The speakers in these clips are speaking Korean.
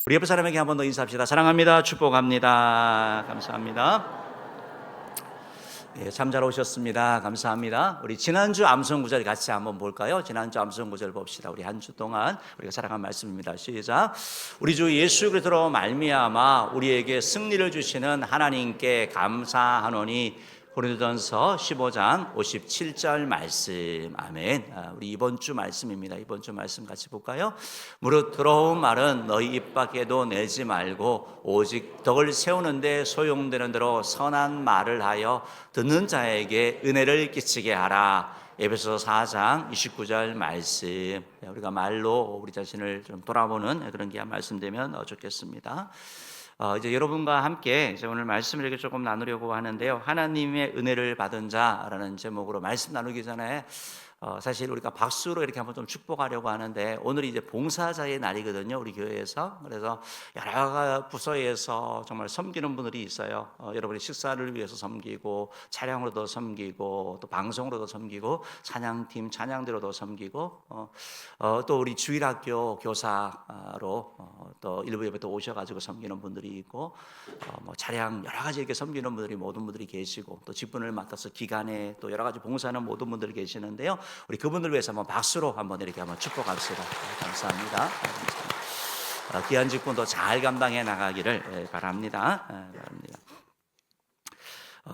우리 옆에 사람에게 한 번 더 인사합시다. 사랑합니다. 축복합니다. 감사합니다. 참 잘 오셨습니다. 감사합니다. 우리 지난주 암송 구절 같이 한번 볼까요? 지난주 암송 구절 봅시다. 우리 한 주 동안 우리가 살아간 말씀입니다. 시작. 우리 주 예수 그리스도로 말미암아 우리에게 승리를 주시는 하나님께 감사하노니. 고린도전서 15장 57절 말씀. 아멘. 우리 이번 주 말씀입니다. 이번 주 말씀 같이 볼까요? 무릇 들어온 말은 너희 입 밖에도 내지 말고 오직 덕을 세우는데 소용되는 대로 선한 말을 하여 듣는 자에게 은혜를 끼치게 하라. 에베소서 4장 29절 말씀. 우리가 말로 우리 자신을 좀 돌아보는 그런 귀한 말씀 되면 좋겠습니다. 이제 여러분과 함께 이제 오늘 말씀을 이렇게 조금 나누려고 하는데요. 하나님의 은혜를 받은 자라는 제목으로 말씀 나누기 전에 사실 우리가 박수로 이렇게 한번 좀 축복하려고 하는데 오늘이 이제 봉사자의 날이거든요. 우리 교회에서. 그래서 여러 부서에서 정말 섬기는 분들이 있어요. 여러분의 식사를 위해서 섬기고 차량으로도 섬기고 또 방송으로도 섬기고 찬양팀 찬양대로도 섬기고 또 우리 주일학교 교사로 또 일부 예배 또 오셔가지고 섬기는 분들이 있고 뭐 차량 여러 가지 이렇게 섬기는 분들이 모든 분들이 계시고 또 직분을 맡아서 기간에 또 여러 가지 봉사하는 모든 분들이 계시는데요. 우리 그분들 위해서 한번 박수로 한번 이렇게 한번 축복합시다. 감사합니다. 귀한 직분도 잘 감당해 나가기를 바랍니다.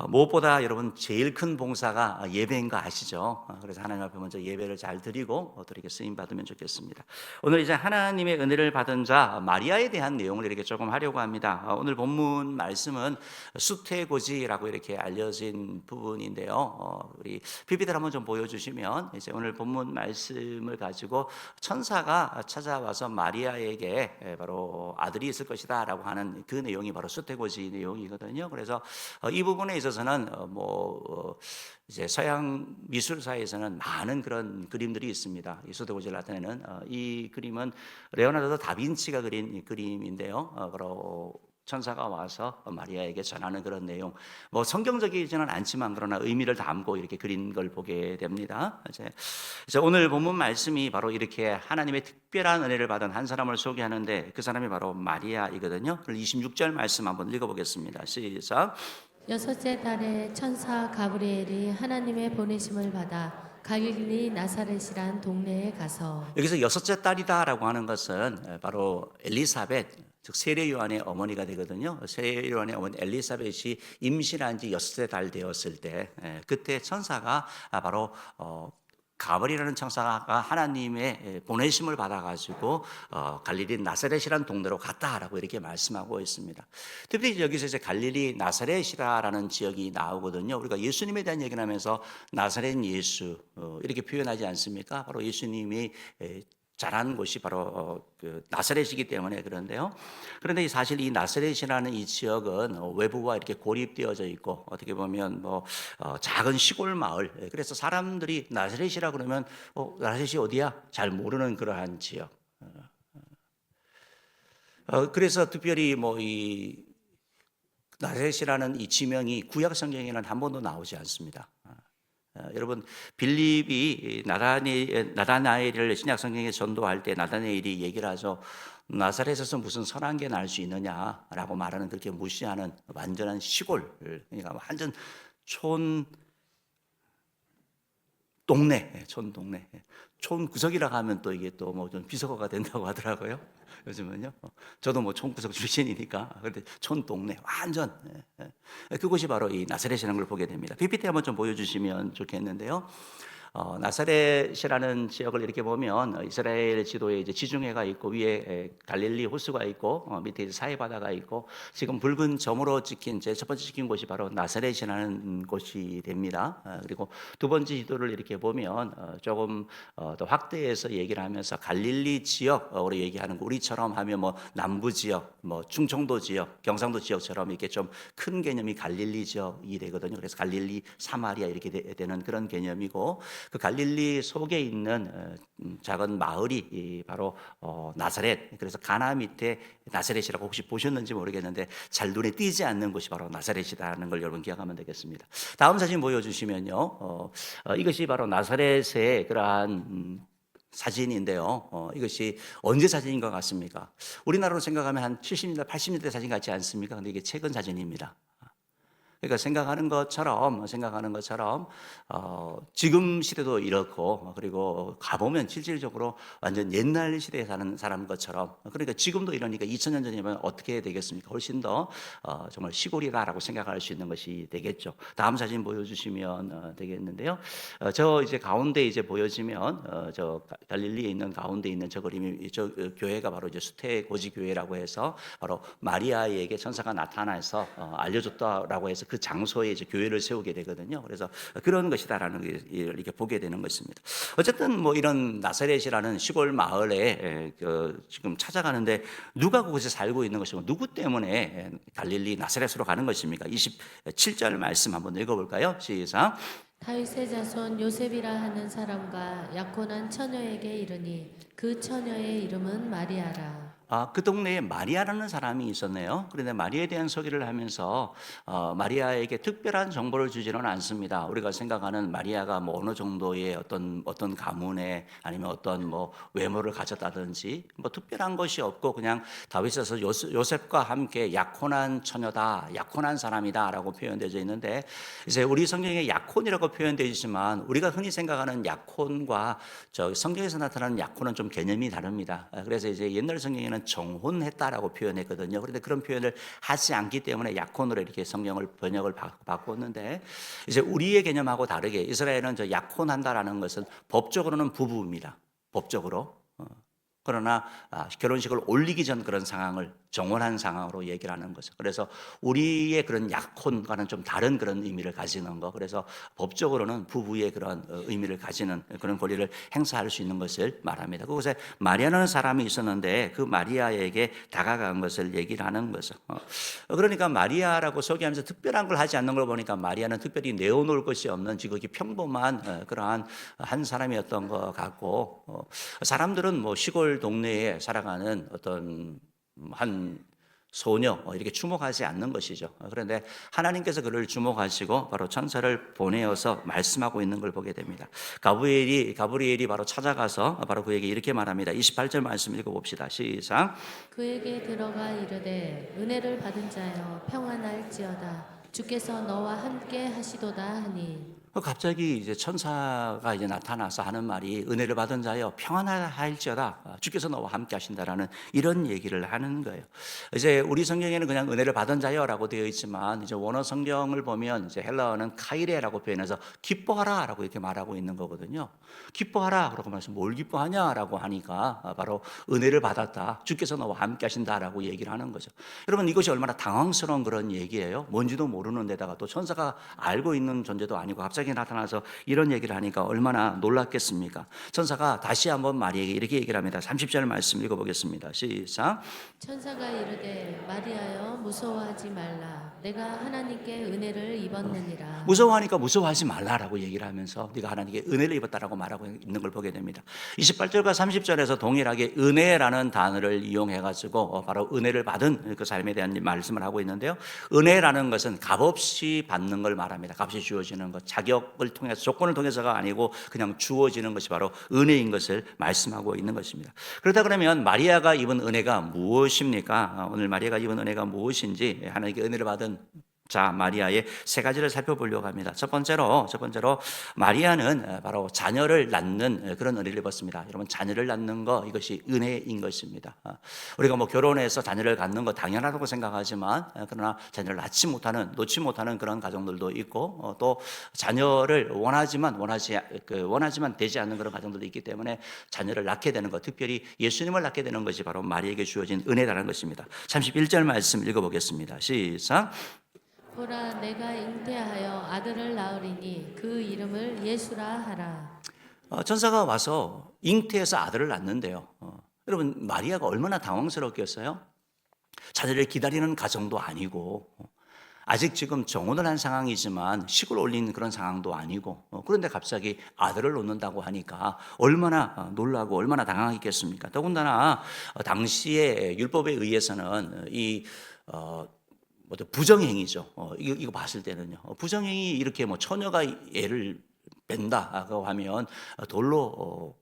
무엇보다 여러분 제일 큰 봉사가 예배인 거 아시죠? 그래서 하나님 앞에 먼저 예배를 잘 드리고 이렇게 쓰임 받으면 좋겠습니다. 오늘 이제 하나님의 은혜를 받은 자 마리아에 대한 내용을 이렇게 조금 하려고 합니다. 오늘 본문 말씀은 수태고지라고 이렇게 알려진 부분인데요. 우리 PPT를 한번 좀 보여주시면 이제 오늘 본문 말씀을 가지고 천사가 찾아와서 마리아에게 바로 아들이 있을 것이다라고 하는 그 내용이 바로 수태고지 내용이거든요. 그래서 이 부분에 있어서는 이제 서양 미술사에서는 많은 그런 그림들이 있습니다. 이 수태고지를 나타내는 이 그림은 레오나르도 다빈치가 그린 이 그림인데요. 바로 천사가 와서 마리아에게 전하는 그런 내용, 뭐 성경적이지는 않지만 그러나 의미를 담고 이렇게 그린 걸 보게 됩니다. 이제 오늘 본문 말씀이 바로 이렇게 하나님의 특별한 은혜를 받은 한 사람을 소개하는데 그 사람이 바로 마리아이거든요. 26절 말씀 한번 읽어보겠습니다. 시작. 여섯째 달에 천사 가브리엘이 하나님의 보내심을 받아 갈릴리 나사렛이란 동네에 가서. 여기서 여섯째 딸이다라고 하는 것은 바로 엘리사벳, 즉 세례 요한의 어머니가 되거든요. 세례 요한의 어머니 엘리사벳이 임신한 지 여섯째 달 되었을 때 그때 천사가 바로 가브리엘이라는 천사가 하나님의 보내심을 받아가지고 갈릴리 나사렛이라는 동네로 갔다라고 이렇게 말씀하고 있습니다. 특히 여기서 이제 갈릴리 나사렛이라는 지역이 나오거든요. 우리가 예수님에 대한 얘기를 하면서 나사렛 예수 이렇게 표현하지 않습니까? 바로 예수님이 자란 곳이 바로 그 나사렛이기 때문에 그런데요. 그런데 사실 이 나사렛이라는 이 지역은 외부와 이렇게 고립되어져 있고 어떻게 보면 뭐 작은 시골 마을. 그래서 사람들이 나사렛이라 그러면 나사렛이 어디야? 잘 모르는 그러한 지역. 그래서 특별히 뭐 이 나사렛이라는 이 지명이 구약 성경에는 한 번도 나오지 않습니다. 여러분 빌립이 나다나엘을 신약 성경에 전도할 때 나다나엘이 얘기를 하죠. 나사렛에서 무슨 선한 게 날 수 있느냐라고 말하는 그렇게 무시하는 완전한 시골, 그러니까 완전 촌 동네, 촌 구석이라고 하면 또 이게 또 뭐 좀 비속어가 된다고 하더라고요. 요즘은요. 저도 뭐 촌구석 출신이니까. 그런데 촌 동네 완전 그곳이 바로 이 나사렛이라는 걸 보게 됩니다. PPT 한번 좀 보여주시면 좋겠는데요. 나사렛이라는 지역을 이렇게 보면 이스라엘 지도에 이제 지중해가 있고 위에 갈릴리 호수가 있고 밑에 이제 사해 바다가 있고 지금 붉은 점으로 찍힌 제 첫 번째 찍힌 곳이 바로 나사렛이라는 곳이 됩니다. 그리고 두 번째 지도를 이렇게 보면 조금 더 확대해서 얘기를 하면서 갈릴리 지역으로 얘기하는 거 우리처럼 하면 뭐 남부 지역, 뭐 충청도 지역, 경상도 지역처럼 이렇게 좀 큰 개념이 갈릴리 지역이 되거든요. 그래서 갈릴리 사마리아 이렇게 되는 그런 개념이고 그 갈릴리 속에 있는 작은 마을이 바로 나사렛. 그래서 가나 밑에 나사렛이라고 혹시 보셨는지 모르겠는데 잘 눈에 띄지 않는 곳이 바로 나사렛이라는 걸 여러분 기억하면 되겠습니다. 다음 사진 보여주시면요. 이것이 바로 나사렛의 그러한 사진인데요. 이것이 언제 사진인 것 같습니까? 우리나라로 생각하면 한 70년대, 80년대 사진 같지 않습니까? 근데 이게 최근 사진입니다. 그러니까 생각하는 것처럼 지금 시대도 이렇고, 그리고 가보면 실질적으로 완전 옛날 시대에 사는 사람 것처럼, 그러니까 지금도 이러니까 2000년 전이면 어떻게 되겠습니까? 훨씬 더 정말 시골이다라고 생각할 수 있는 것이 되겠죠. 다음 사진 보여주시면 되겠는데요. 저 이제 가운데 이제 보여지면 저 갈릴리에 있는 가운데 있는 저 그림이, 저 교회가 바로 이제 수태고지 교회라고 해서 바로 마리아에게 천사가 나타나서 알려줬다라고 해서 그 장소에 이제 교회를 세우게 되거든요. 그래서 그런 것이다라는 걸 이렇게 보게 되는 것입니다. 어쨌든 뭐 이런 나사렛이라는 시골 마을에 지금 찾아가는데 누가 그곳에 살고 있는 것이고 누구 때문에 갈릴리 나사렛으로 가는 것입니까? 27절 말씀 한번 읽어볼까요? 시작. 다윗의 자손 요셉이라 하는 사람과 약혼한 처녀에게 이르니 그 처녀의 이름은 마리아라. 그 동네에 마리아라는 사람이 있었네요. 그런데 마리아에 대한 소개를 하면서 마리아에게 특별한 정보를 주지는 않습니다. 우리가 생각하는 마리아가 뭐 어느 정도의 어떤 가문에 아니면 어떤 뭐 외모를 가졌다든지 뭐 특별한 것이 없고 그냥 다윗에서 요셉과 함께 약혼한 처녀다, 약혼한 사람이다라고 표현되어 있는데, 이제 우리 성경에 약혼이라고 표현되어 있지만 우리가 흔히 생각하는 약혼과 저 성경에서 나타나는 약혼은 좀 개념이 다릅니다. 그래서 이제 옛날 성경에는 정혼했다라고 표현했거든요. 그런데 그런 표현을 하지 않기 때문에 약혼으로 이렇게 성경을 번역을 바꿨는데, 이제 우리의 개념하고 다르게 이스라엘은 저 약혼한다라는 것은 법적으로는 부부입니다. 법적으로. 그러나 결혼식을 올리기 전 그런 상황을 정혼한 상황으로 얘기를 하는 거죠. 그래서 우리의 그런 약혼과는 좀 다른 그런 의미를 가지는 거. 그래서 법적으로는 부부의 그런 의미를 가지는 그런 권리를 행사할 수 있는 것을 말합니다. 그곳에 마리아라는 사람이 있었는데 그 마리아에게 다가간 것을 얘기를 하는 거죠. 그러니까 마리아라고 소개하면서 특별한 걸 하지 않는 걸 보니까 마리아는 특별히 내어놓을 것이 없는 지극히 평범한 그러한 한 사람이었던 것 같고, 사람들은 뭐 시골 동네에 살아가는 어떤 한 소녀 이렇게 주목하지 않는 것이죠. 그런데 하나님께서 그를 주목하시고 바로 천사를 보내어서 말씀하고 있는 걸 보게 됩니다. 가브리엘이 바로 찾아가서 바로 그에게 이렇게 말합니다. 28절 말씀 읽어봅시다. 시작. 그에게 들어가 이르되 은혜를 받은 자여 평안할지어다. 주께서 너와 함께 하시도다 하니. 갑자기 이제 천사가 이제 나타나서 하는 말이 은혜를 받은 자여 평안할지어다, 주께서 너와 함께 하신다라는 이런 얘기를 하는 거예요. 이제 우리 성경에는 그냥 은혜를 받은 자여라고 되어 있지만 이제 원어 성경을 보면 이제 헬라어는 카이레라고 표현해서 기뻐하라라고 이렇게 말하고 있는 거거든요. 기뻐하라 그러고 말해서 뭘 기뻐하냐라고 하니까 바로 은혜를 받았다, 주께서 너와 함께 하신다라고 얘기를 하는 거죠. 여러분, 이것이 얼마나 당황스러운 그런 얘기예요. 뭔지도 모르는 데다가 또 천사가 알고 있는 존재도 아니고 갑자기 나타나서 이런 얘기를 하니까 얼마나 놀랐겠습니까? 천사가 다시 한번 마리아에게 이렇게 얘기를 합니다. 30절 말씀 읽어보겠습니다. 시작. 천사가 이르되 마리아여 무서워하지 말라. 내가 하나님께 은혜를 입었느니라. 무서워하니까 무서워하지 말라라고 얘기를 하면서 네가 하나님께 은혜를 입었다라고 말하고 있는 걸 보게 됩니다. 28절과 30절에서 동일하게 은혜라는 단어를 이용해가지고 바로 은혜를 받은 그 삶에 대한 말씀을 하고 있는데요. 은혜라는 것은 값없이 받는 걸 말합니다. 값이 주어지는 것, 자격을 통해서, 조건을 통해서가 아니고 그냥 주어지는 것이 바로 은혜인 것을 말씀하고 있는 것입니다. 그렇다 그러면 마리아가 입은 은혜가 무엇입니까? 오늘 마리아가 입은 은혜가 무엇인지 하나님께 은혜를 받은 자 마리아의 세 가지를 살펴보려고 합니다. 첫 번째로 마리아는 바로 자녀를 낳는 그런 은혜를 입었습니다. 여러분, 자녀를 낳는 거, 이것이 은혜인 것입니다. 우리가 뭐 결혼해서 자녀를 갖는 거 당연하다고 생각하지만 그러나 자녀를 놓지 못하는 그런 가정들도 있고, 또 자녀를 원하지만 되지 않는 그런 가정들도 있기 때문에 자녀를 낳게 되는 것, 특별히 예수님을 낳게 되는 것이 바로 마리아에게 주어진 은혜라는 것입니다. 31절 말씀 읽어보겠습니다. 시작. 보라 내가 잉태하여 아들을 낳으리니 그 이름을 예수라 하라. 천사가 와서 잉태해서 아들을 낳는데요. 여러분, 마리아가 얼마나 당황스럽겠어요? 자녀를 기다리는 가정도 아니고, 아직 지금 정혼을 한 상황이지만 식을 올린 그런 상황도 아니고, 그런데 갑자기 아들을 놓는다고 하니까 얼마나 놀라고 얼마나 당황했겠습니까? 더군다나 당시의 율법에 의해서는 이 부정행위죠. 이거 봤을 때는요. 부정행위, 이렇게 뭐 처녀가 애를 뺀다고 하면 돌로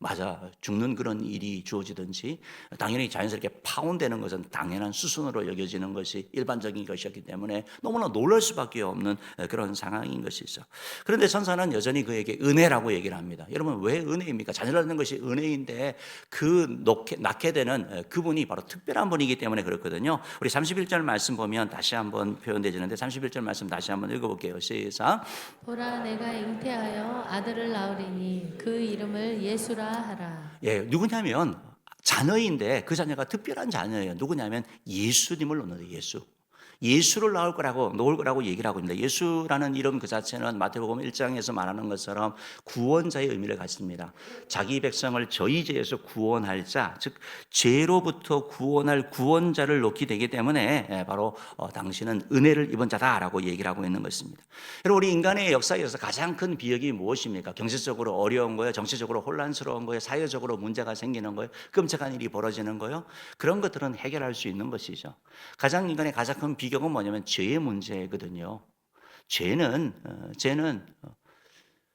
맞아. 죽는 그런 일이 주어지든지 당연히 자연스럽게 파혼되는 것은 당연한 수순으로 여겨지는 것이 일반적인 것이었기 때문에 너무나 놀랄 수밖에 없는 그런 상황인 것이죠. 그런데 천사는 여전히 그에게 은혜라고 얘기를 합니다. 여러분 왜 은혜입니까? 자녀를 얻는 것이 은혜인데 그 낳게 되는 그분이 바로 특별한 분이기 때문에 그렇거든요. 우리 31절 말씀 보면 다시 한번 표현되지는데 31절 말씀 다시 한번 읽어볼게요. 시작. 보라 내가 잉태하여 아들을 낳으리니 그 이름을 예수라 하라. 예, 누구냐면 자녀인데 그 자녀가 특별한 자녀예요. 누구냐면 예수님을 놓는 거예요. 예수를 놓을 거라고 얘기를 하고 있습니다. 예수라는 이름 그 자체는 마태복음 1장에서 말하는 것처럼 구원자의 의미를 갖습니다. 자기 백성을 저희 죄에서 구원할 자, 즉 죄로부터 구원할 구원자를 놓게 되기 때문에 바로 당신은 은혜를 입은 자다라고 얘기를 하고 있는 것입니다. 여러분 우리 인간의 역사에서 가장 큰 비역이 무엇입니까? 경제적으로 어려운 거예요? 정치적으로 혼란스러운 거예요? 사회적으로 문제가 생기는 거예요? 끔찍한 일이 벌어지는 거예요? 그런 것들은 해결할 수 있는 것이죠. 인간의 가장 큰 비극은 뭐냐면 죄의 문제거든요. 죄는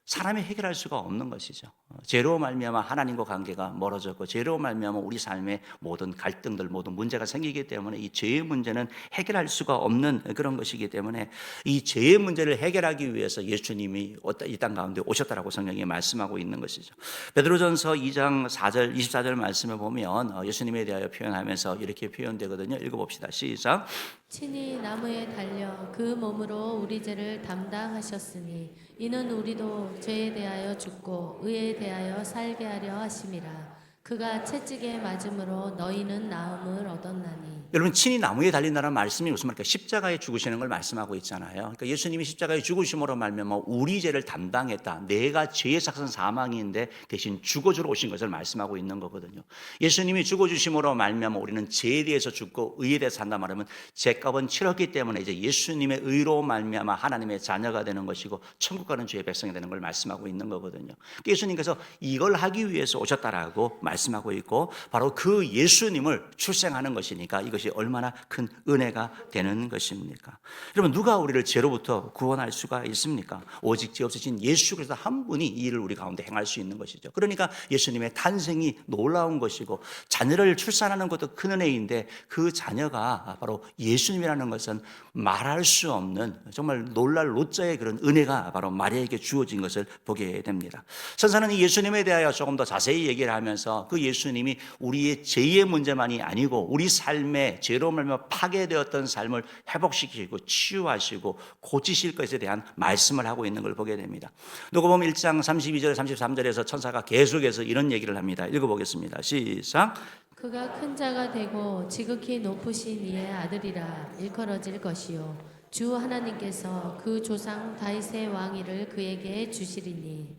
사람이 해결할 수가 없는 것이죠. 죄로 말미암아 하나님과 관계가 멀어졌고 죄로 말미암아 우리 삶의 모든 갈등들, 모든 문제가 생기기 때문에 이 죄의 문제는 해결할 수가 없는 그런 것이기 때문에 이 죄의 문제를 해결하기 위해서 예수님이 이 땅 가운데 오셨다라고 성경이 말씀하고 있는 것이죠. 베드로전서 2장 4절 24절 말씀을 보면 예수님에 대하여 표현하면서 이렇게 표현되거든요. 읽어봅시다. 시작. 친히 나무에 달려 그 몸으로 우리 죄를 담당하셨으니 이는 우리도 죄에 대하여 죽고 의에 대하여 살게 하려 하심이라. 그가 채찍에 맞음으로 너희는 나음을 얻었나니. 여러분 친히 나무에 달린다는 말씀이 무슨 말일까? 십자가에 죽으시는 걸 말씀하고 있잖아요. 그러니까 예수님이 십자가에 죽으심으로 말미암아 우리 죄를 담당했다. 내가 죄의 삭은 사망인데 대신 죽어주러 오신 것을 말씀하고 있는 거거든요. 예수님이 죽어주심으로 말미암아 우리는 죄에 대해서 죽고 의에 대해서 산다 말하면 죄값은 치렀기 때문에 이제 예수님의 의로 말미암아 하나님의 자녀가 되는 것이고 천국 가는 죄의 백성이 되는 걸 말씀하고 있는 거거든요. 예수님께서 이걸 하기 위해서 오셨다라고 말씀하고 있고 바로 그 예수님을 출생하는 것이니까 이것이 얼마나 큰 은혜가 되는 것입니까? 여러분 누가 우리를 죄로부터 구원할 수가 있습니까? 오직 죄 없으신 예수 그리스도 한 분이 이 일을 우리 가운데 행할 수 있는 것이죠. 그러니까 예수님의 탄생이 놀라운 것이고 자녀를 출산하는 것도 큰 은혜인데 그 자녀가 바로 예수님이라는 것은 말할 수 없는 정말 놀랄 로자의 그런 은혜가 바로 마리아에게 주어진 것을 보게 됩니다. 선사는 이 예수님에 대하여 조금 더 자세히 얘기를 하면서 그 예수님이 우리의 죄의 문제만이 아니고 우리 삶의 죄로 말미암아 파괴되었던 삶을 회복시키고 치유하시고 고치실 것에 대한 말씀을 하고 있는 걸 보게 됩니다. 누가복음 1장 32절 33절에서 천사가 계속해서 이런 얘기를 합니다. 읽어보겠습니다. 시작. 그가 큰 자가 되고 지극히 높으신 이의 아들이라 일컬어질 것이요 주 하나님께서 그 조상 다윗의 왕위를 그에게 주시리니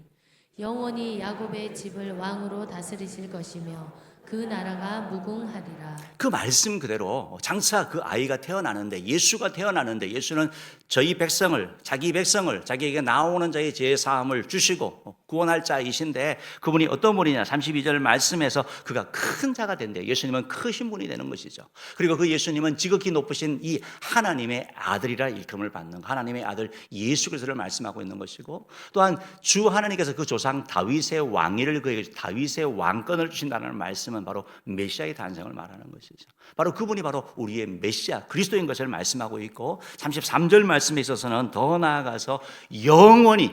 영원히 야곱의 집을 왕으로 다스리실 것이며 그 나라가 무궁하리라. 그 말씀 그대로 장차 그 아이가 태어나는데 예수가 태어나는데 예수는 저희 백성을 자기 백성을 자기에게 나오는 자의 죄 사함을 주시고 구원할 자이신데 그분이 어떤 분이냐 32절 말씀에서 그가 큰 자가 된대요. 예수님은 크신 분이 되는 것이죠. 그리고 그 예수님은 지극히 높으신 이 하나님의 아들이라 일컬음을 받는 하나님의 아들 예수 그리스도를 말씀하고 있는 것이고 또한 주 하나님께서 그 조상 다윗의 왕위를 그에게 다윗의 왕권을 주신다는 말씀은 바로 메시아의 탄생을 말하는 것이죠. 바로 그분이 바로 우리의 메시아 그리스도인 것을 말씀하고 있고 33절 말씀에 있어서는 더 나아가서 영원히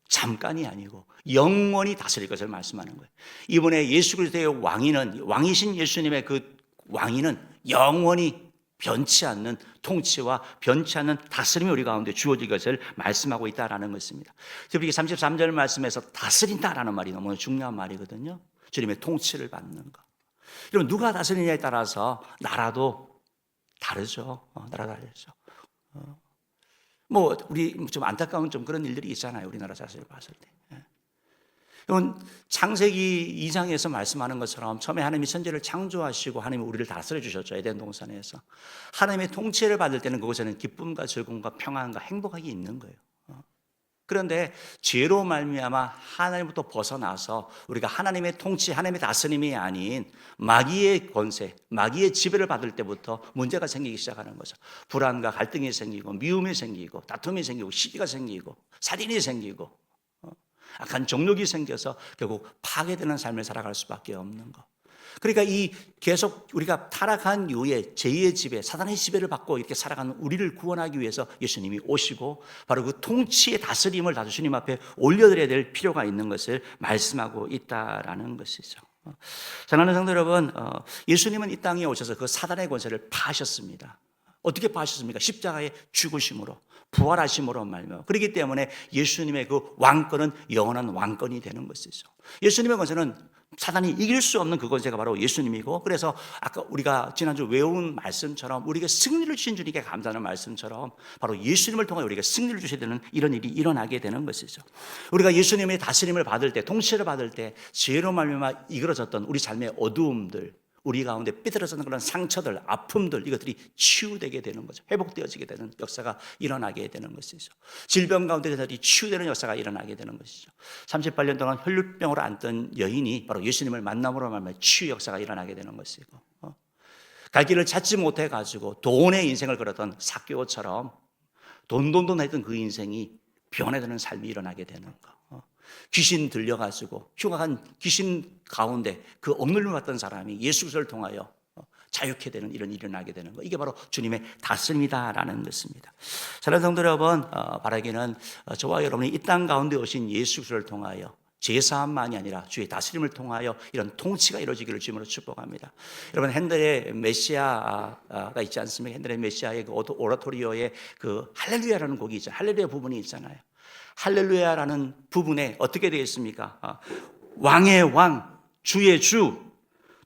잠깐이 아니고 영원히 다스릴 것을 말씀하는 거예요. 이번에 예수 그리스도의 왕이신 예수님의 그 왕위는 영원히 변치 않는 통치와 변치 않는 다스림이 우리 가운데 주어질 것을 말씀하고 있다라는 것입니다. 특히 33절 말씀에서 다스린다라는 말이 너무 중요한 말이거든요. 주님의 통치를 받는 것. 여러분 누가 다스리냐에 따라서 나라도 다르죠. 나라가 다르죠. 뭐 우리 좀 안타까운 좀 그런 일들이 있잖아요. 우리나라 자세를 봤을 때. 여러분 창세기 2장에서 말씀하는 것처럼 처음에 하나님이 천지를 창조하시고 하나님이 우리를 다스려 주셨죠. 에덴 동산에서. 하나님의 통치를 받을 때는 그곳에는 기쁨과 즐거움과 평안과 행복하게 있는 거예요. 그런데 죄로 말미암아 하나님부터 벗어나서 우리가 하나님의 통치, 하나님의 다스림이 아닌 마귀의 권세, 마귀의 지배를 받을 때부터 문제가 생기기 시작하는 거죠. 불안과 갈등이 생기고 미움이 생기고 다툼이 생기고 시기가 생기고 살인이 생기고 악한 정욕이 생겨서 결국 파괴되는 삶을 살아갈 수밖에 없는 거. 그러니까 이 계속 우리가 타락한 이후에 제2의 지배, 사단의 지배를 받고 이렇게 살아가는 우리를 구원하기 위해서 예수님이 오시고 바로 그 통치의 다스림을 다 주님 앞에 올려드려야 될 필요가 있는 것을 말씀하고 있다라는 것이죠. 사랑하는 성도 여러분, 예수님은 이 땅에 오셔서 그 사단의 권세를 파하셨습니다. 어떻게 파하셨습니까? 십자가의 죽으심으로, 부활하심으로 말며. 그렇기 때문에 예수님의 그 왕권은 영원한 왕권이 되는 것이죠. 예수님의 권세는 사단이 이길 수 없는 그 권세가 바로 예수님이고, 그래서 아까 우리가 지난주 외운 말씀처럼 우리에게 승리를 주신 주님께 감사하는 말씀처럼 바로 예수님을 통해 우리에게 승리를 주셔야 되는 이런 일이 일어나게 되는 것이죠. 우리가 예수님의 다스림을 받을 때, 통치를 받을 때 죄로 말미암아 이끌어졌던 우리 삶의 어두움들, 우리 가운데 삐뚤어졌는 그런 상처들, 아픔들, 이것들이 치유되게 되는 거죠. 회복되어지게 되는 역사가 일어나게 되는 것이죠. 질병 가운데 그들이 치유되는 역사가 일어나게 되는 것이죠. 38년 동안 혈류병으로 앓던 여인이 바로 예수님을 만남으로 말하면 치유 역사가 일어나게 되는 것이고, 갈 길을 찾지 못해가지고 돈의 인생을 걸었던 삭개오처럼 돈돈돈 했던 그 인생이 변화되는 삶이 일어나게 되는 거. 귀신 들려가지고 흉악한 귀신 가운데 그 억눌림을 받던 사람이 예수 그리스도를 통하여 자유케 되는 이런 일이 일어나게 되는 거. 이게 바로 주님의 다스림이다라는 것입니다. 사랑하는 성도 여러분, 바라기는 저와 여러분이 이 땅 가운데 오신 예수 그리스도를 통하여 제사함만이 아니라 주의 다스림을 통하여 이런 통치가 이루어지기를 주님으로 축복합니다. 여러분, 핸델의 메시아가 있지 않습니까? 핸델의 메시아의 그 오라토리오의 그 할렐루야라는 곡이 있죠. 할렐루야 부분이 있잖아요. 할렐루야라는 부분에 어떻게 되어 있습니까? 왕의 왕, 주의 주,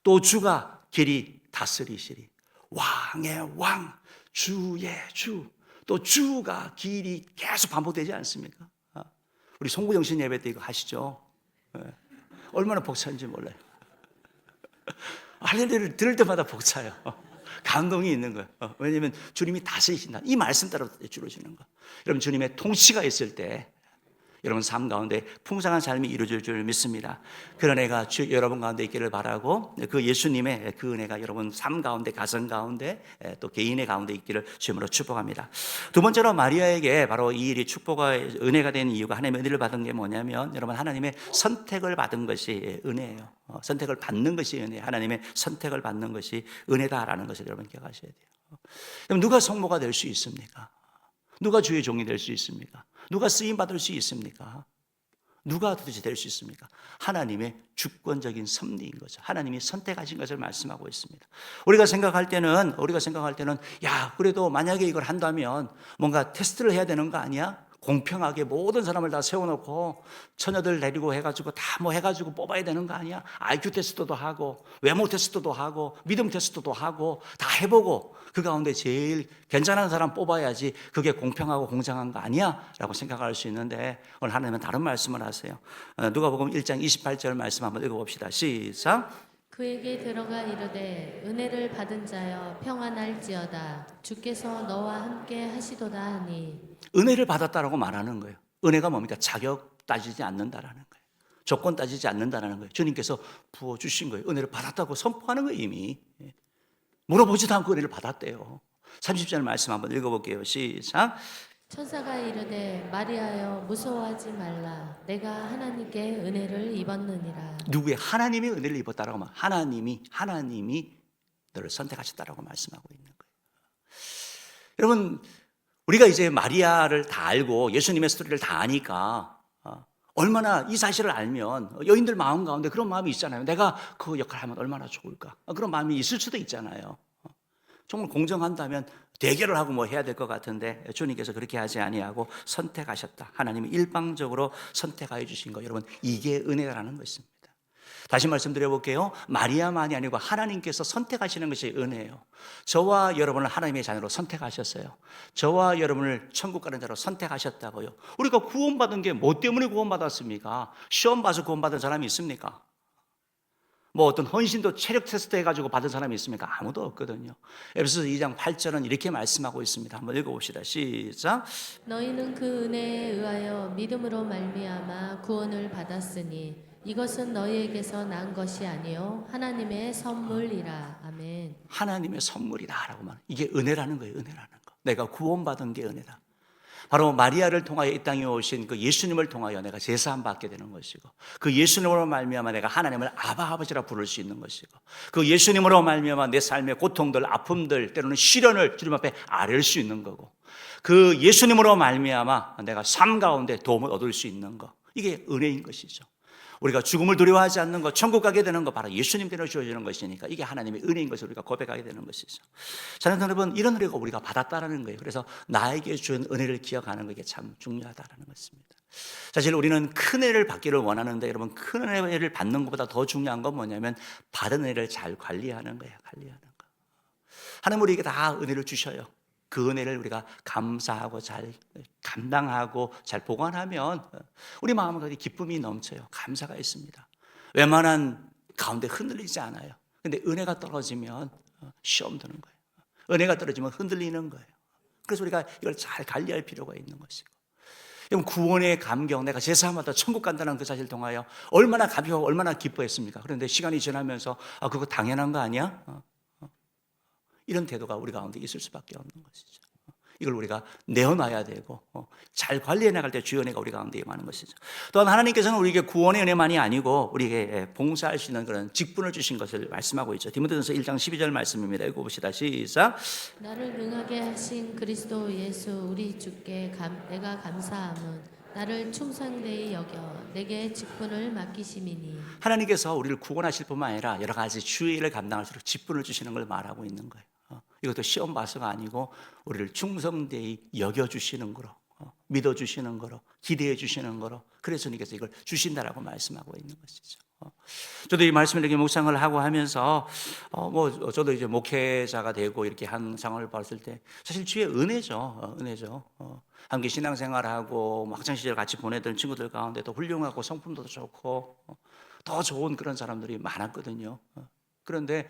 또 주가 길이 다스리시리. 왕의 왕, 주의 주, 또 주가 길이 계속 반복되지 않습니까? 우리 송구정신 예배 때 이거 하시죠? 얼마나 벅차는지 몰라요. 할렐루야를 들을 때마다 벅차요. 감동이 있는 거예요. 왜냐하면 주님이 다스리신다. 이 말씀 따라 주어지는 거. 여러분, 주님의 통치가 있을 때 여러분 삶 가운데 풍성한 삶이 이루어질 줄 믿습니다. 그런 은혜가 여러분 가운데 있기를 바라고, 그 예수님의 그 은혜가 여러분 삶 가운데, 가정 가운데, 또 개인의 가운데 있기를 주님으로 축복합니다. 두 번째로 마리아에게 바로 이 일이 축복의 은혜가 된 이유가, 하나님의 은혜를 받은 게 뭐냐면, 여러분 하나님의 선택을 받은 것이 은혜예요. 선택을 받는 것이 은혜예요. 하나님의 선택을 받는 것이 은혜다라는 것을 여러분 기억하셔야 돼요. 그럼 누가 성모가 될 수 있습니까? 누가 주의 종이 될 수 있습니까? 누가 쓰임 받을 수 있습니까? 누가 도대체 될 수 있습니까? 하나님의 주권적인 섭리인 거죠. 하나님이 선택하신 것을 말씀하고 있습니다. 우리가 생각할 때는 야, 그래도 만약에 이걸 한다면 뭔가 테스트를 해야 되는 거 아니야? 공평하게 모든 사람을 다 세워놓고 처녀들 데리고 해가지고 다 뭐 해가지고 뽑아야 되는 거 아니야? IQ 테스트도 하고 외모 테스트도 하고 믿음 테스트도 하고 다 해보고 그 가운데 제일 괜찮은 사람 뽑아야지 그게 공평하고 공정한 거 아니야? 라고 생각할 수 있는데, 오늘 하나님은 다른 말씀을 하세요. 누가복음 1장 28절 말씀 한번 읽어봅시다. 시작. 그에게 들어가 이르되 은혜를 받은 자여 평안할지어다. 주께서 너와 함께 하시도다 하니. 은혜를 받았다라고 말하는 거예요. 은혜가 뭡니까? 자격 따지지 않는다라는 거예요. 조건 따지지 않는다라는 거예요. 주님께서 부어주신 거예요. 은혜를 받았다고 선포하는 거예요. 이미 물어보지도 않고 은혜를 받았대요. 30절 말씀 한번 읽어볼게요. 시작. 천사가 이르되 마리아여 무서워하지 말라. 내가 하나님께 은혜를 입었느니라. 누구의? 하나님이 은혜를 입었다라고 말. 하나님이 너를 선택하셨다라고 말씀하고 있는 거예요. 여러분, 우리가 이제 마리아를 다 알고 예수님의 스토리를 다 아니까 얼마나 이 사실을 알면 여인들 마음 가운데 그런 마음이 있잖아요. 내가 그 역할을 하면 얼마나 좋을까? 그런 마음이 있을 수도 있잖아요. 정말 공정한다면 대결을 하고 뭐 해야 될 것 같은데 주님께서 그렇게 하지 아니하고 선택하셨다. 하나님이 일방적으로 선택하여 주신 거, 여러분 이게 은혜라는 것입니다. 다시 말씀드려볼게요. 마리아만이 아니고 하나님께서 선택하시는 것이 은혜예요. 저와 여러분을 하나님의 자녀로 선택하셨어요. 저와 여러분을 천국 가는 자로 선택하셨다고요. 우리가 구원받은 게 뭐 때문에 구원받았습니까? 시험 봐서 구원받은 사람이 있습니까? 뭐 어떤 헌신도 체력 테스트 해가지고 받은 사람이 있습니까? 아무도 없거든요. 에베소서 2장 8절은 이렇게 말씀하고 있습니다. 한번 읽어봅시다. 시작. 너희는 그 은혜에 의하여 믿음으로 말미암아 구원을 받았으니 이것은 너희에게서 난 것이 아니요 하나님의 선물이라. 아멘. 하나님의 선물이다라고 말. 이게 은혜라는 거예요. 은혜라는 거. 내가 구원받은 게 은혜다. 바로 마리아를 통하여 이 땅에 오신 그 예수님을 통하여 내가 제사함 받게 되는 것이고, 그 예수님으로 말미암아 내가 하나님을 아바 아버지라 부를 수 있는 것이고, 그 예수님으로 말미암아 내 삶의 고통들, 아픔들, 때로는 시련을 주님 앞에 아뢰을 수 있는 거고, 그 예수님으로 말미암아 내가 삶 가운데 도움을 얻을 수 있는 거, 이게 은혜인 것이죠. 우리가 죽음을 두려워하지 않는 것, 천국 가게 되는 것, 바로 예수님께로 주어지는 것이니까 이게 하나님의 은혜인 것을 우리가 고백하게 되는 것이죠. 사랑하는 여러분, 이런 은혜가 우리가 받았다라는 거예요. 그래서 나에게 준 은혜를 기억하는 것이 참 중요하다는 것입니다. 사실 우리는 큰 은혜를 받기를 원하는데, 여러분, 큰 은혜를 받는 것보다 더 중요한 건 뭐냐면 받은 은혜를 잘 관리하는 거예요. 관리하는 거. 하나님 우리에게 다 은혜를 주셔요. 그 은혜를 우리가 감사하고 잘 감당하고 잘 보관하면 우리 마음 가운데 기쁨이 넘쳐요. 감사가 있습니다. 웬만한 가운데 흔들리지 않아요. 근데 은혜가 떨어지면 시험 드는 거예요. 은혜가 떨어지면 흔들리는 거예요. 그래서 우리가 이걸 잘 관리할 필요가 있는 것이고, 구원의 감격, 내가 제사함마다 천국 간다는 그 사실을 통하여 얼마나 감격하고 얼마나 기뻐했습니까? 그런데 시간이 지나면서 그거 당연한 거 아니야? 이런 태도가 우리 가운데 있을 수밖에 없는 것이죠. 이걸 우리가 내어놔야 되고 잘 관리해 나갈 때 주의 은혜가 우리 가운데 임하는 것이죠. 또한 하나님께서는 우리에게 구원의 은혜만이 아니고 우리에게 봉사할 수 있는 그런 직분을 주신 것을 말씀하고 있죠. 디모데전서 1장 12절 말씀입니다. 읽어봅시다. 시작. 나를 능하게 하신 그리스도 예수 우리 주께 내가 감사함은 나를 충성되이 여겨 내게 직분을 맡기심이니. 하나님께서 우리를 구원하실 뿐만 아니라 여러 가지 주의 일을 감당할수록 직분을 주시는 걸 말하고 있는 거예요. 이것도 시험 봐서가 아니고 우리를 충성되이 여겨주시는 거로, 믿어주시는 거로, 기대해 주시는 거로, 그래서 주님께서 이걸 주신다라고 말씀하고 있는 것이죠. 저도 이 말씀을 이렇게 묵상을 하고 하면서 저도 이제 목회자가 되고 이렇게 한 상황을 봤을 때 사실 주의 은혜죠. 은혜죠. 함께 신앙생활하고 학창시절 같이 보내던 친구들 가운데 더 훌륭하고 성품도 좋고 더 좋은 그런 사람들이 많았거든요. 그런데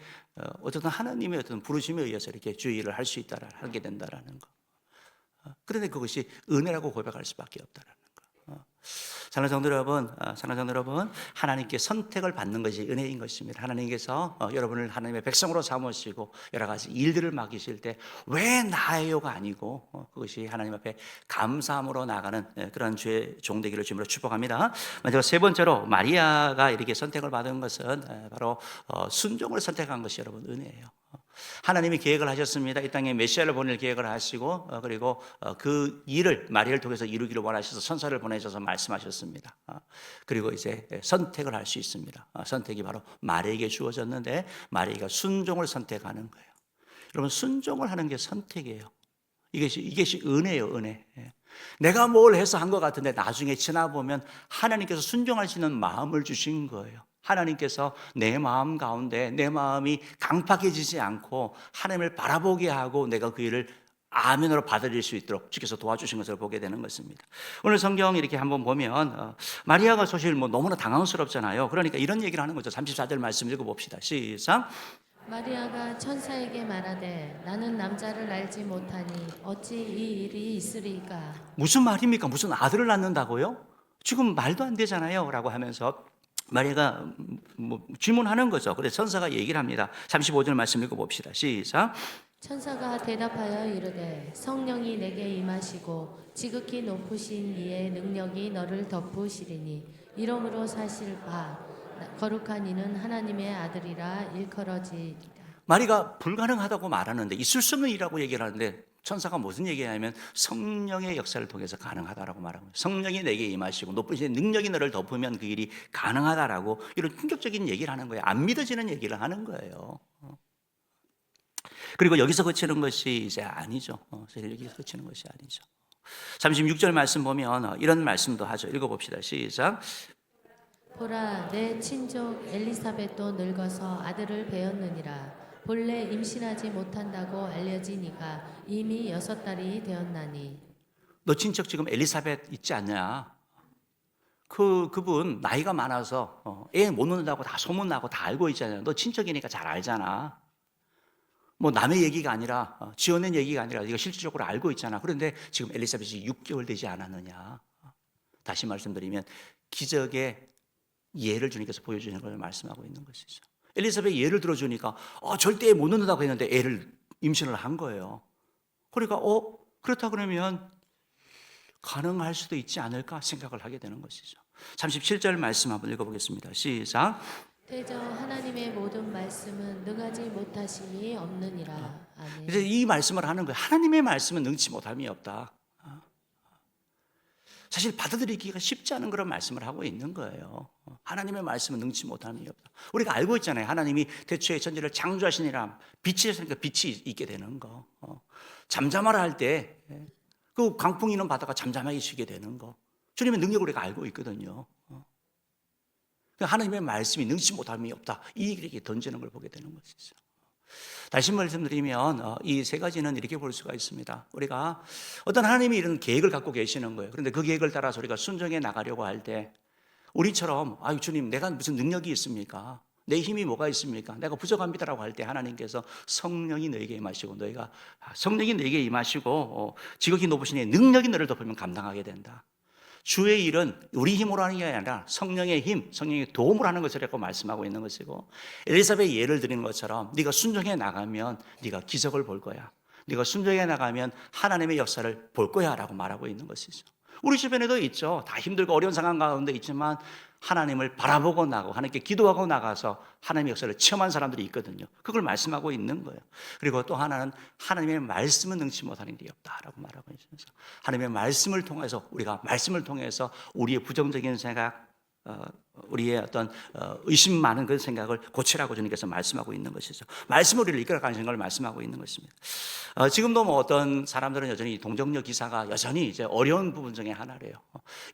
어쨌든 하나님의 어떤 부르심에 의해서 이렇게 주의 일을 할 수 있다라 하게 된다라는 거. 그런데 그것이 은혜라고 고백할 수밖에 없다라는 거. 사랑하는 성도 여러분, 하나님께 선택을 받는 것이 은혜인 것입니다. 하나님께서 여러분을 하나님의 백성으로 삼으시고 여러 가지 일들을 맡기실 때 왜 나예요가 아니고 그것이 하나님 앞에 감사함으로 나가는 그런 주의 종되기를 주님으로 축복합니다. 먼저 세 번째로 마리아가 이렇게 선택을 받은 것은 바로 순종을 선택한 것이 여러분 은혜예요. 하나님이 계획을 하셨습니다. 이 땅에 메시아를 보낼 계획을 하시고 그리고 그 일을 마리아를 통해서 이루기를 원하셔서 선사를 보내셔서 말씀하셨습니다. 그리고 이제 선택을 할 수 있습니다. 선택이 바로 마리아에게 주어졌는데 마리아가 순종을 선택하는 거예요. 여러분, 순종을 하는 게 선택이에요. 이것이 은혜예요, 은혜. 내가 뭘 해서 한 것 같은데 나중에 지나보면 하나님께서 순종할 수 있는 마음을 주신 거예요. 하나님께서 내 마음 가운데 내 마음이 강팍해지지 않고 하나님을 바라보게 하고 내가 그 일을 아멘으로 받아들일 수 있도록 주께서 도와주신 것을 보게 되는 것입니다. 오늘 성경 이렇게 한번 보면 마리아가 사실 너무나 당황스럽잖아요. 그러니까 이런 얘기를 하는 거죠. 34절 말씀 읽어봅시다. 시작. 마리아가 천사에게 말하되 나는 남자를 알지 못하니 어찌 이 일이 있으리까. 무슨 말입니까? 무슨 아들을 낳는다고요? 지금 말도 안 되잖아요. 라고 하면서 마리아가 질문하는 거죠. 그래서 천사가 얘기를 합니다. 35절 말씀 읽어봅시다. 시작. 천사가 대답하여 이르되 성령이 내게 임하시고 지극히 높으신 이의 능력이 너를 덮으시리니 이러므로 사실 거룩한 이는 하나님의 아들이라 일컬어지리라. 마리아가 불가능하다고 말하는데 있을 수 없는 일이라고 얘기를 하는데 천사가 무슨 얘기냐면 성령의 역사를 통해서 가능하다라고 말하고, 성령이 내게 임하시고 높으신 능력이 너를 덮으면 그 일이 가능하다라고 이런 충격적인 얘기를 하는 거예요. 안 믿어지는 얘기를 하는 거예요. 그리고 여기서 그치는 것이 이제 아니죠. 사실 여기서 그치는 것이 아니죠. 36절 말씀 보면 이런 말씀도 하죠. 읽어봅시다. 시작. 보라, 내 친족 엘리사벳도 늙어서 아들을 배었느니라. 본래 임신하지 못한다고 알려진 이가 이미 6달이 되었나니. 너 친척 지금 엘리사벳 있지 않냐? 그분 나이가 많아서 애 못 낳는다고 다 소문나고 다 알고 있잖아요. 너 친척이니까 잘 알잖아. 남의 얘기가 아니라 지어낸 얘기가 아니라 네가 실질적으로 알고 있잖아. 그런데 지금 엘리사벳이 6개월 되지 않았느냐. 다시 말씀드리면 기적의 예를 주님께서 보여주시는 걸 말씀하고 있는 것이죠. 엘리사벳 예를 들어주니까 절대 못 낳는다고 했는데 애를 임신을 한 거예요. 그러니까 그렇다 그러면 가능할 수도 있지 않을까 생각을 하게 되는 것이죠. 37절 말씀 한번 읽어보겠습니다. 시작. 대저 하나님의 모든 말씀은 능하지 못하심이 없느니라. 아멘. 이제 이 말씀을 하는 거예요. 하나님의 말씀은 능치 못함이 없다. 사실 받아들이기가 쉽지 않은 그런 말씀을 하고 있는 거예요. 하나님의 말씀은 능치 못함이 없다. 우리가 알고 있잖아요. 하나님이 태초에 천지를 창조하시니라 빛이 있으니까 빛이 있게 되는 거. 잠잠하라 할 때 그 강풍이 있는 바다가 잠잠하게 쉬게 되는 거. 주님의 능력을 우리가 알고 있거든요. 하나님의 말씀이 능치 못함이 없다. 이 얘기를 던지는 걸 보게 되는 것이죠. 다시 말씀드리면 이 세 가지는 이렇게 볼 수가 있습니다. 우리가 어떤 하나님이 이런 계획을 갖고 계시는 거예요. 그런데 그 계획을 따라서 우리가 순종해 나가려고 할 때 우리처럼 아유 주님 내가 무슨 능력이 있습니까? 내 힘이 뭐가 있습니까? 내가 부족합니다라고 할 때 하나님께서 성령이 너에게 임하시고 너희가 성령이 너에게 임하시고 지극히 높으신 이의 능력이 너를 덮으면 감당하게 된다. 주의 일은 우리 힘으로 하는 게 아니라 성령의 힘, 성령의 도움을 하는 것이라고 말씀하고 있는 것이고 엘리사벳의 예를 드리는 것처럼 네가 순종해 나가면 네가 기적을 볼 거야. 네가 순종해 나가면 하나님의 역사를 볼 거야 라고 말하고 있는 것이죠. 우리 주변에도 있죠. 다 힘들고 어려운 상황 가운데 있지만 하나님을 바라보고 나가고 하나님께 기도하고 나가서 하나님의 역사를 체험한 사람들이 있거든요. 그걸 말씀하고 있는 거예요. 그리고 또 하나는 하나님의 말씀은 능치 못하는 일이 없다라고 말하고 있어서 하나님의 말씀을 통해서 우리가 말씀을 통해서 우리의 부정적인 생각 우리의 어떤 의심 많은 그 생각을 고치라고 주님께서 말씀하고 있는 것이죠. 말씀으로 우리를 이끌어가는 걸 말씀하고 있는 것입니다. 지금도 뭐 어떤 사람들은 여전히 동정녀 기사가 여전히 이제 어려운 부분 중에 하나래요.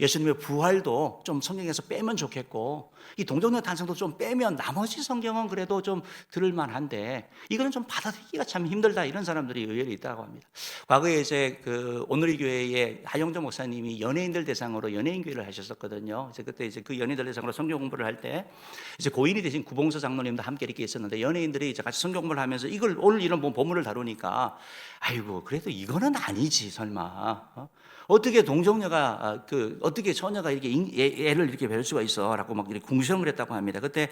예수님의 부활도 좀 성경에서 빼면 좋겠고 이 동정녀 탄생도 좀 빼면 나머지 성경은 그래도 좀 들을만한데 이거는 좀 받아들이기가 참 힘들다 이런 사람들이 의외로 있다고 합니다. 과거에 이제 그 오늘의 교회에 하영조 목사님이 연예인들 대상으로 연예인 교회를 하셨었거든요. 이제 그때 이제 그 연예인들 대상으로 성경 공부를 할 때 이제 고인이 되신 구봉서 장로님도 함께 이렇게 있었는데 연예인들이 이제 같이 성경 공부를 하면서 이걸 오늘 이런 본문을 다루니까 아이고 그래도 이거는 아니지 설마 어떻게 동정녀가 어떻게 처녀가 이렇게 애를 이렇게 뵐 수가 있어라고 막 이렇게 궁시렁을 했다고 합니다. 그때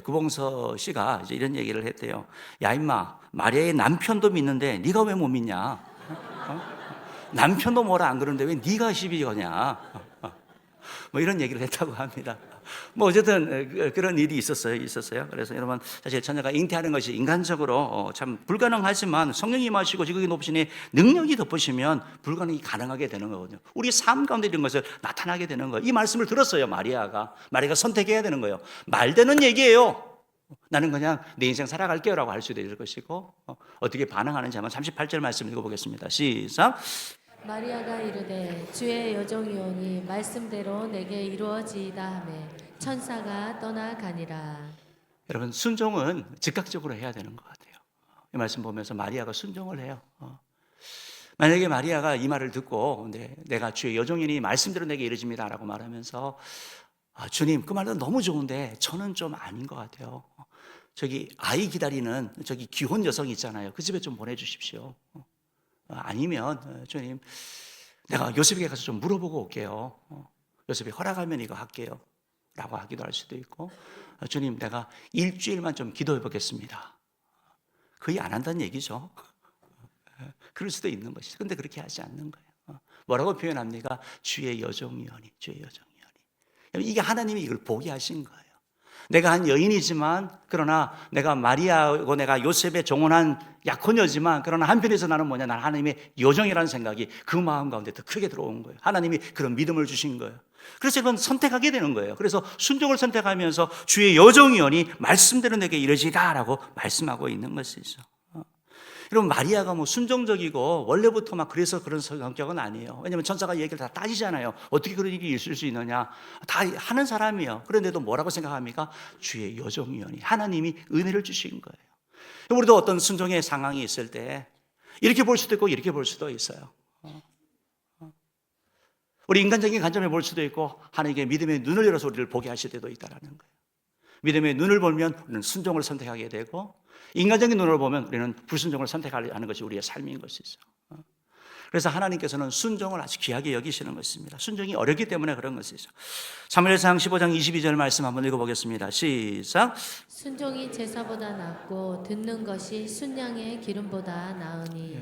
구봉서 씨가 이제 이런 얘기를 했대요. 야 임마 마리아의 남편도 믿는데 네가 왜 못 믿냐? 남편도 뭐라 안 그러는데 왜 네가 시비 거냐? 뭐 이런 얘기를 했다고 합니다. 뭐 어쨌든 그런 일이 있었어요. 그래서 여러분 사실 처녀가 잉태하는 것이 인간적으로 참 불가능하지만 성령이 임하시고 지극히 높으시니 능력이 덮으시면 불가능이 가능하게 되는 거거든요. 우리 삶 가운데 이런 것을 나타나게 되는 거예요. 이 말씀을 들었어요. 마리아가 선택해야 되는 거예요. 말되는 얘기예요. 나는 그냥 내 인생 살아갈게요 라고 할 수도 있을 것이고 어떻게 반응하는지 한번 38절 말씀 읽어보겠습니다. 시작. 마리아가 이르되 주의 여종이오니 말씀대로 내게 이루어지이다 하매 천사가 떠나가니라. 여러분 순종은 즉각적으로 해야 되는 것 같아요. 이 말씀 보면서 마리아가 순종을 해요. 만약에 마리아가 이 말을 듣고 내가 주의 여종이니 말씀대로 내게 이루어집니다라고 말하면서 주님 그 말은 너무 좋은데 저는 좀 아닌 것 같아요. 저기 아이 기다리는 저기 귀혼 여성 있잖아요. 그 집에 좀 보내주십시오. 아니면 주님 내가 요셉에게 가서 좀 물어보고 올게요. 요셉이 허락하면 이거 할게요 라고 하기도 할 수도 있고 주님 내가 일주일만 좀 기도해 보겠습니다. 거의 안 한다는 얘기죠. 그럴 수도 있는 것이죠. 그런데 그렇게 하지 않는 거예요. 뭐라고 표현합니까? 주의 여종이오니 주의 여종이오니. 이게 하나님이 이걸 보게 하신 거예요. 내가 한 여인이지만 그러나 내가 마리아하고 내가 요셉의 종혼한 약혼녀지만 그러나 한편에서 나는 뭐냐 나는 하나님의 여종이라는 생각이 그 마음 가운데 더 크게 들어온 거예요. 하나님이 그런 믿음을 주신 거예요. 그래서 여러분 선택하게 되는 거예요. 그래서 순종을 선택하면서 주의 여종이오니 말씀대로 내게 이르지다 라고 말씀하고 있는 것이죠. 여러분 마리아가 뭐 순종적이고 원래부터 막 그래서 그런 성격은 아니에요. 왜냐하면 천사가 얘기를 다 따지잖아요. 어떻게 그런 일이 있을 수 있느냐 다 하는 사람이에요. 그런데도 뭐라고 생각합니까? 주의 여종이오니 하나님이 은혜를 주신 거예요. 우리도 어떤 순종의 상황이 있을 때 이렇게 볼 수도 있고 이렇게 볼 수도 있어요. 우리 인간적인 관점에 볼 수도 있고 하나님께 믿음의 눈을 열어서 우리를 보게 하실 때도 있다라는 거예요. 믿음의 눈을 보면 우리는 순종을 선택하게 되고 인간적인 눈으로 보면 우리는 불순종을 선택하는 것이 우리의 삶인 것이죠. 그래서 하나님께서는 순종을 아주 귀하게 여기시는 것입니다. 순종이 어렵기 때문에 그런 것이죠. 사무엘상 15장 22절 말씀 한번 읽어보겠습니다. 시작. 순종이 제사보다 낫고 듣는 것이 순양의 기름보다 나으니.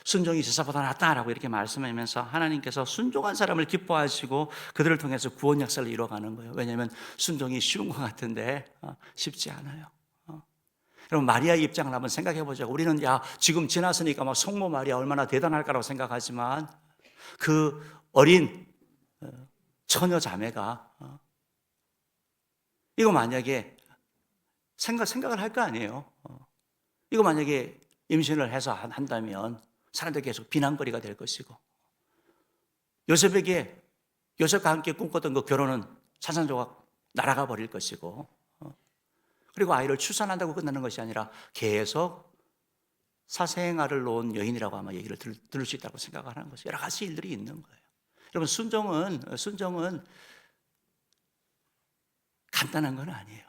순종이 제사보다 낫다라고 이렇게 말씀하면서 하나님께서 순종한 사람을 기뻐하시고 그들을 통해서 구원 역사를 이루어가는 거예요. 왜냐하면 순종이 쉬운 것 같은데 쉽지 않아요. 여러분, 마리아의 입장을 한번 생각해 보자고. 우리는 지금 지났으니까 막 성모 마리아 얼마나 대단할까라고 생각하지만 그 어린 처녀 자매가 이거 만약에 생각을 할 거 아니에요. 이거 만약에 임신을 해서 한다면 사람들이 계속 비난거리가 될 것이고, 요셉과 함께 꿈꿨던 그 결혼은 산산조각 날아가 버릴 것이고, 그리고 아이를 출산한다고 끝나는 것이 아니라 계속 사생아를 놓은 여인이라고 아마 얘기를 들을 수 있다고 생각하는 것이 여러 가지 일들이 있는 거예요. 여러분, 순종은 간단한 건 아니에요.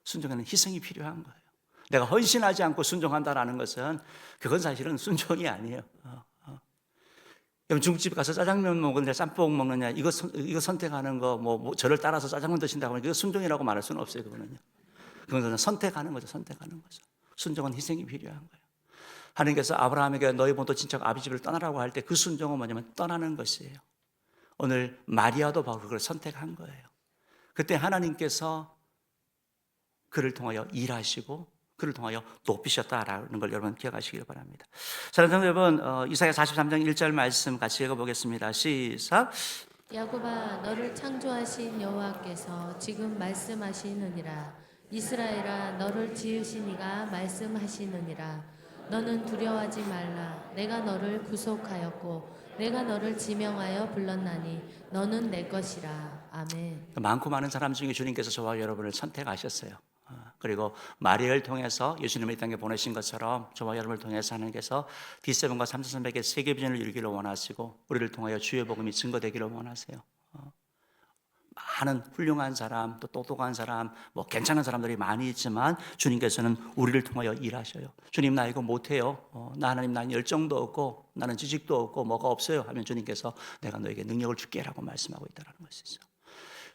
순종에는 희생이 필요한 거예요. 내가 헌신하지 않고 순종한다라는 것은 그건 사실은 순종이 아니에요. 여러분, 중국집 가서 짜장면 먹느냐 짬뽕 먹느냐 이거 선택하는 거 저를 따라서 짜장면 드신다고 하면 이거 순종이라고 말할 수는 없어요. 그건 선택하는 거죠. 순종은 희생이 필요한 거예요. 하나님께서 아브라함에게 너희 본토 친척 아비 집을 떠나라고 할 때 그 순종은 뭐냐면 떠나는 것이에요. 오늘 마리아도 바로 그걸 선택한 거예요. 그때 하나님께서 그를 통하여 일하시고 그를 통하여 높이셨다라는 걸 여러분 기억하시길 바랍니다. 사랑하는 여러분, 이사야 43장 1절 말씀 같이 읽어보겠습니다. 시작. 야곱아, 너를 창조하신 여호와께서 지금 말씀하시느니라. 이스라엘아, 너를 지으신 이가 말씀하시느니라. 너는 두려워하지 말라. 내가 너를 구속하였고 내가 너를 지명하여 불렀나니 너는 내 것이라. 아멘. 많고 많은 사람 중에 주님께서 저와 여러분을 선택하셨어요. 그리고 마리아를 통해서 예수님을 이 땅에 보내신 것처럼 저와 여러분을 통해서 하나님께서 D7과 3,300의 세계 비전을 이루기를 원하시고 우리를 통하여 주의 복음이 증거되기를 원하세요. 많은 훌륭한 사람, 또 똑똑한 사람, 괜찮은 사람들이 많이 있지만 주님께서는 우리를 통하여 일하셔요. 주님, 나 이거 못해요. 하나님, 난 열정도 없고 나는 지식도 없고 뭐가 없어요 하면 주님께서 내가 너에게 능력을 줄게라고 말씀하고 있다는 것이죠.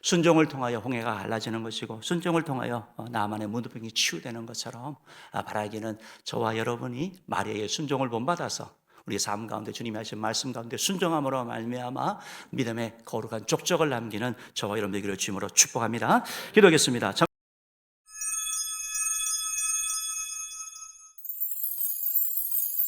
순종을 통하여 홍해가 갈라지는 것이고 순종을 통하여 나만의 문둥병이 치유되는 것처럼 바라기는 저와 여러분이 마리아의 순종을 본받아서 우리의 삶 가운데 주님이 하신 말씀 가운데 순종함으로 말미암아 믿음의 거룩한 족적을 남기는 저와 여러분 되기를 주님으로 축복합니다. 기도하겠습니다.